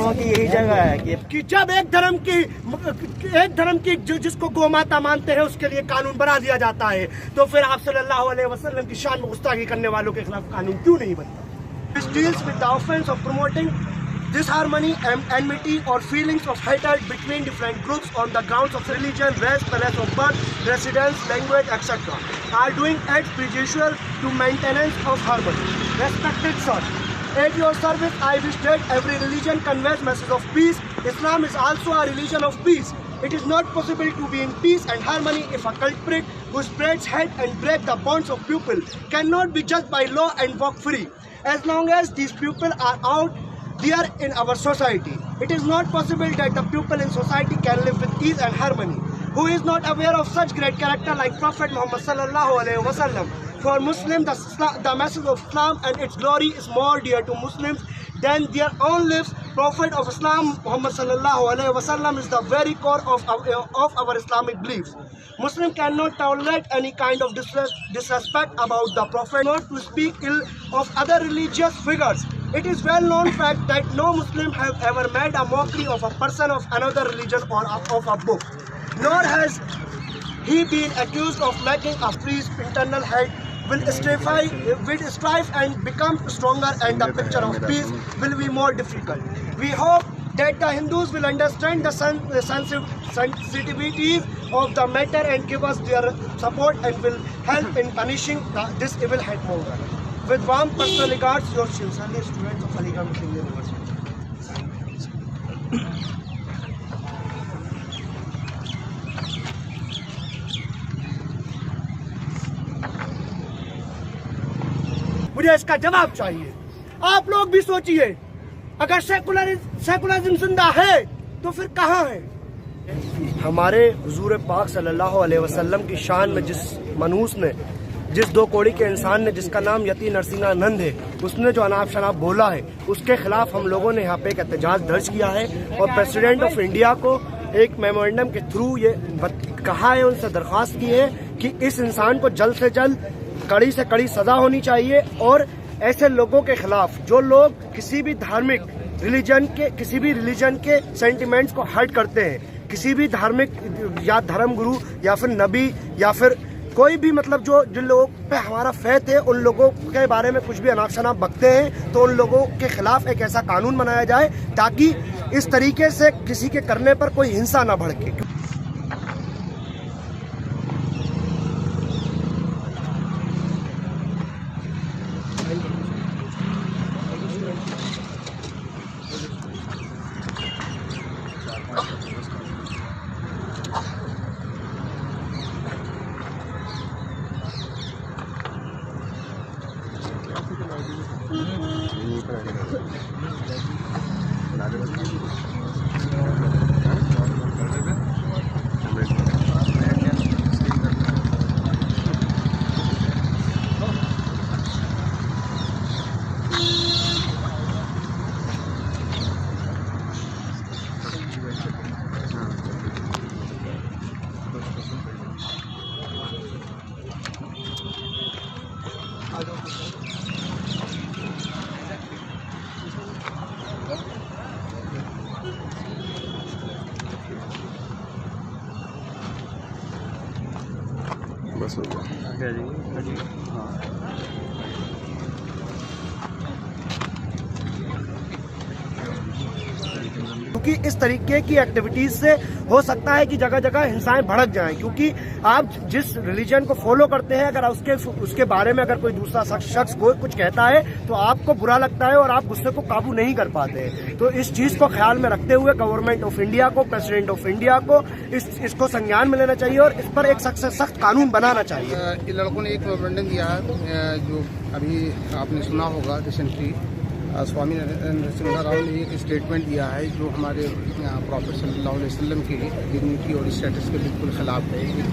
मुसलमानों की यही जगह है कि जब एक धर्म की जिसको गौ माता मानते हैं उसके लिए कानून बना दिया जाता है, तो फिर आप सल्लल्लाहु अलैहि वसल्लम की शान में गुस्ताखी करने वालों के खिलाफ कानून क्यों नहीं बनता? This deals with the offense of promoting disharmony, enmity or feelings of hatred between different groups on the grounds of religion, race, place of birth, residence, language, etc. are doing acts prejudicial to maintenance of harmony. Respected sir, at your service I wish that every religion conveys message of peace. Islam is also a religion of peace. It is not possible to be in peace and harmony if a culprit who spreads hate and breaks the bonds of people cannot be judged by law and walk free. As long as these people are out there in our society, it is not possible that the people in society can live with ease and harmony. Who is not aware of such great character like Prophet Muhammad sallallahu alaihi wasallam? For Muslims, the message of Islam and its glory is more dear to Muslims than their own lives. Prophet of Islam Muhammad sallallahu alaihi wasallam is the very core of our Islamic beliefs. Muslim cannot tolerate any kind of disrespect about the Prophet, not to speak ill of other religious figures. It is well known fact that no Muslim have ever made a mockery of a person of another religion or of a book, nor has he been accused of making a free internal hate will strive and become stronger, and the picture of peace will be more difficult. We hope that the Hindus will understand the sensitivities of the matter and give us their support and will help in punishing this evil hate movement. With warm personal regards, your sincerely students of Aligarh Muslim University. मुझे इसका जवाब चाहिए। आप लोग भी सोचिए, अगर secularism जिंदा है तो फिर कहाँ है? हमारे हुजूर पाक सल्लल्लाहु अलैहि वसल्लम की शान में जिस मनूस ने, जिस दो कौड़ी के इंसान ने जिसका नाम यति नरसिंहानंद है, उसने जो अनाप शनाप बोला है, उसके खिलाफ हम लोगों ने यहाँ पे एक एहतजाज दर्ज किया है और प्रेसिडेंट ऑफ इंडिया को एक मेमोरेंडम के थ्रू ये कहा है, उनसे दरख्वास्त की है कि इस इंसान को जल्द से जल्द कड़ी से कड़ी सजा होनी चाहिए और ऐसे लोगों के खिलाफ जो लोग किसी भी धार्मिक किसी भी रिलीजन के सेंटिमेंट्स को हर्ट करते हैं, किसी भी धार्मिक या धर्म गुरु या फिर नबी या फिर कोई भी मतलब जिन लोगों पे हमारा फेथ है, उन लोगों के बारे में कुछ भी अनाप शनाप बकते हैं, तो उन लोगों के खिलाफ एक ऐसा कानून बनाया जाए ताकि इस तरीके से किसी के करने पर कोई हिंसा ना भड़के। बस हो गया। क्योंकि इस तरीके की एक्टिविटीज से हो सकता है कि जगह जगह हिंसाएं भड़क जाएं, क्योंकि आप जिस रिलीजन को फॉलो करते हैं, अगर उसके बारे में अगर कोई दूसरा शख्स कोई कुछ कहता है तो आपको बुरा लगता है और आप गुस्से को काबू नहीं कर पाते हैं। तो इस चीज को ख्याल में रखते हुए गवर्नमेंट ऑफ इंडिया को, प्रेसिडेंट ऑफ इंडिया को इसको संज्ञान में लेना चाहिए और इस पर एक सख्त कानून बनाना चाहिए। इन लड़कों ने एक मेमोरेंडम दिया है, जो अभी आपने सुना होगा रिसेंटली स्वामी नरसिम्हा राव ने एक स्टेटमेंट दिया है जो हमारे प्रॉफेट सल्लल्लाहु अलैहि वसल्लम की डिग्निटी और स्टेटस के बिल्कुल खिलाफ है। एक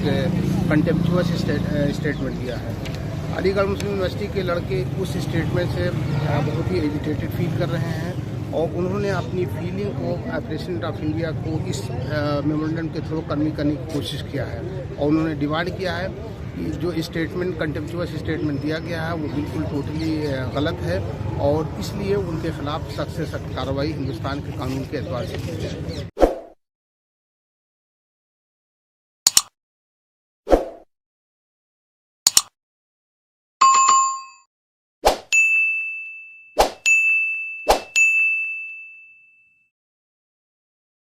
कंटेम्प्चुअस स्टेटमेंट दिया है। अलीगढ़ मुस्लिम यूनिवर्सिटी के लड़के उस स्टेटमेंट से बहुत ही एजिटेटेड फील कर रहे हैं और उन्होंने अपनी फीलिंग को प्रेसिडेंट ऑफ इंडिया को इस मेमोरेंडम के थ्रू करने की कोशिश किया है और उन्होंने डिमांड किया है कि जो स्टेटमेंट कंटेम्प्चुअस स्टेटमेंट दिया गया है वो बिल्कुल टोटली गलत है और इसलिए उनके खिलाफ सख्त से सख्त कार्रवाई हिंदुस्तान के कानून के एतबार से की जाए।